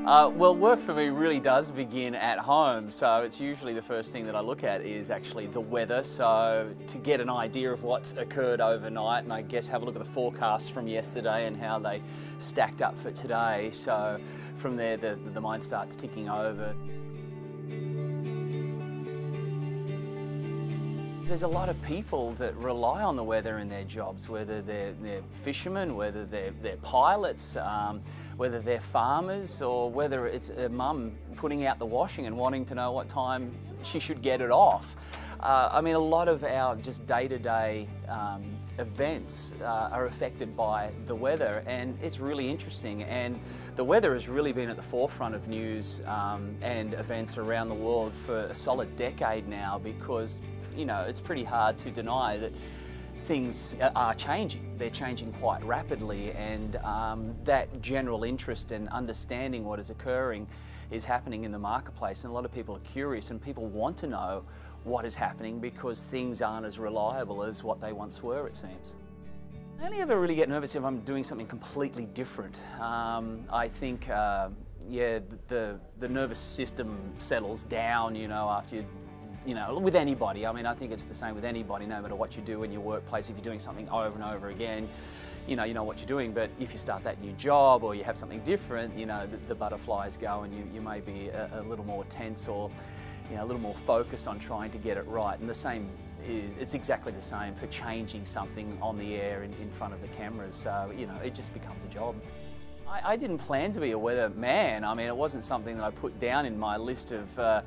Well, work for me really does begin at home, so it's usually the first thing that I look at is actually the weather, so to get an idea of what's occurred overnight, and I guess have a look at the forecasts from yesterday and how they stacked up for today. So from there the mind starts ticking over. There's a lot of people that rely on the weather in their jobs, whether they're fishermen, whether they're pilots, whether they're farmers, or whether it's a mum putting out the washing and wanting to know what time she should get it off. I mean, a lot of our just day-to-day events are affected by the weather, and it's really interesting. And the weather has really been at the forefront of news and events around the world for a solid decade now, because you know, it's pretty hard to deny that things are changing. They're changing quite rapidly, and that general interest in understanding what is occurring is happening in the marketplace, and a lot of people are curious and people want to know what is happening because things aren't as reliable as what they once were, it seems. I only ever really get nervous if I'm doing something completely different. I think, yeah, the nervous system settles down, you know, after you know, with anybody. I mean, I think it's the same with anybody, no matter what you do in your workplace. If you're doing something over and over again, you know what you're doing. But if you start that new job or you have something different, you know, the butterflies go and you may be a little more tense, or, you know, a little more focused on trying to get it right. And the same it's exactly the same for changing something on the air in front of the cameras. So, you know, it just becomes a job. I didn't plan to be a weatherman. I mean, it wasn't something that I put down in my list of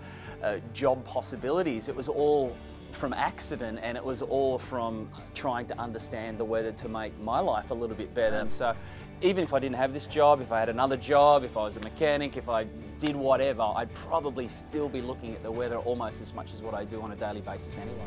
job possibilities. It was all from accident, and it was all from trying to understand the weather to make my life a little bit better. And so even if I didn't have this job, if I had another job, if I was a mechanic, if I did whatever, I'd probably still be looking at the weather almost as much as what I do on a daily basis anyway.